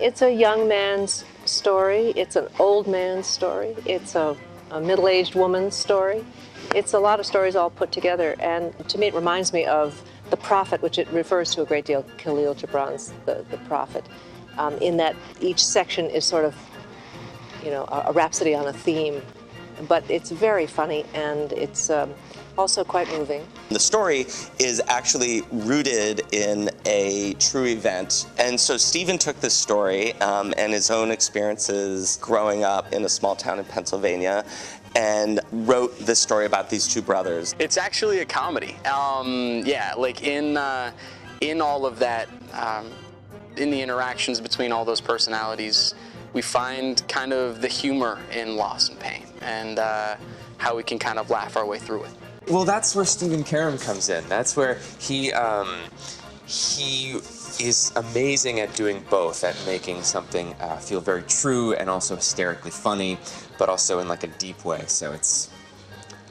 It's a young man's story. It's an old man's story. It's a middle-aged woman's story. It's a lot of stories all put together, and to me it reminds me of The Prophet, which it refers to a great deal, Khalil Gibran's The Prophet, in that each section is sort of, a rhapsody on a theme. But it's very funny, and it's also quite moving. The story is actually rooted in a true event. And so Stephen took this story and his own experiences growing up in a small town in Pennsylvania and wrote this story about these two brothers. It's actually a comedy. Like in all of that, in the interactions between all those personalities, we find kind of the humor in loss and pain, and how we can kind of laugh our way through it. Well, that's where Stephen Karam comes in. That's where he is amazing at doing both, at making something feel very true and also hysterically funny, but also in like a deep way. So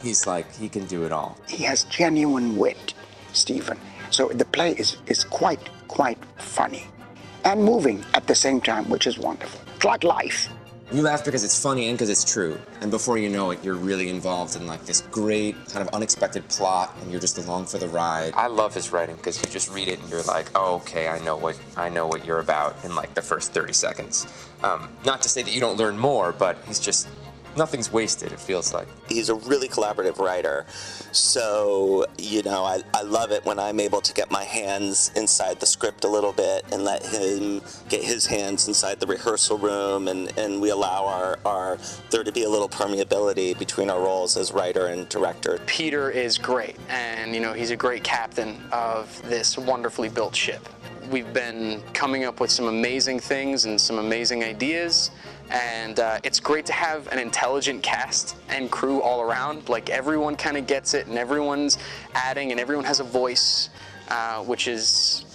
he's like, he can do it all. He has genuine wit, Stephen. So the play is quite funny and moving at the same time, which is wonderful. It's like life. You laugh because it's funny and because it's true. And before you know it, you're really involved in like this great kind of unexpected plot, and you're just along for the ride. I love his writing because you just read it and you're like, oh, okay, I know what you're about in like the first 30 seconds. Not to say that you don't learn more, but nothing's wasted, it feels like. He's a really collaborative writer, so, I love it when I'm able to get my hands inside the script a little bit and let him get his hands inside the rehearsal room, and we allow there to be a little permeability between our roles as writer and director. Peter is great, and, he's a great captain of this wonderfully built ship. We've been coming up with some amazing things and some amazing ideas, and it's great to have an intelligent cast and crew all around. Like, everyone kind of gets it, and everyone's adding, and everyone has a voice, which is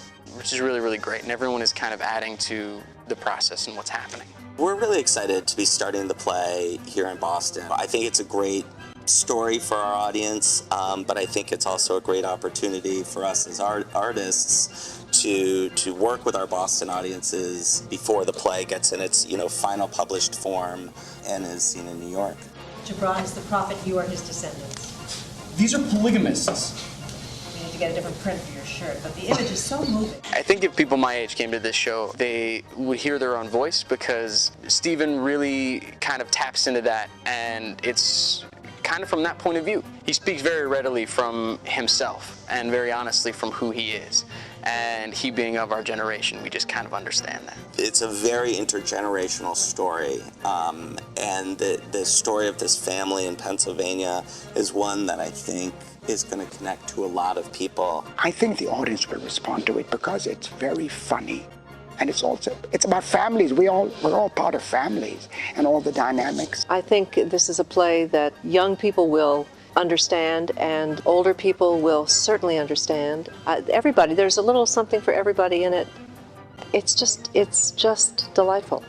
really, really great, and everyone is kind of adding to the process and what's happening. We're really excited to be starting the play here in Boston. I think it's a great story for our audience, but I think it's also a great opportunity for us as artists to work with our Boston audiences before the play gets in its final published form and is seen in New York. Gibran is the prophet, you are his descendants. These are polygamists. You need to get a different print for your shirt, but the image is so moving. I think if people my age came to this show, they would hear their own voice, because Stephen really kind of taps into that, and it's kind of from that point of view. He speaks very readily from himself and very honestly from who he is. And he being of our generation, we just kind of understand that. It's a very intergenerational story, and the story of this family in Pennsylvania is one that I think is going to connect to a lot of people. I think the audience will respond to it because it's very funny. And it's about families. We're all part of families and all the dynamics. I think this is a play that young people will understand, and older people will certainly understand. Everybody, there's a little something for everybody in it. It's just delightful.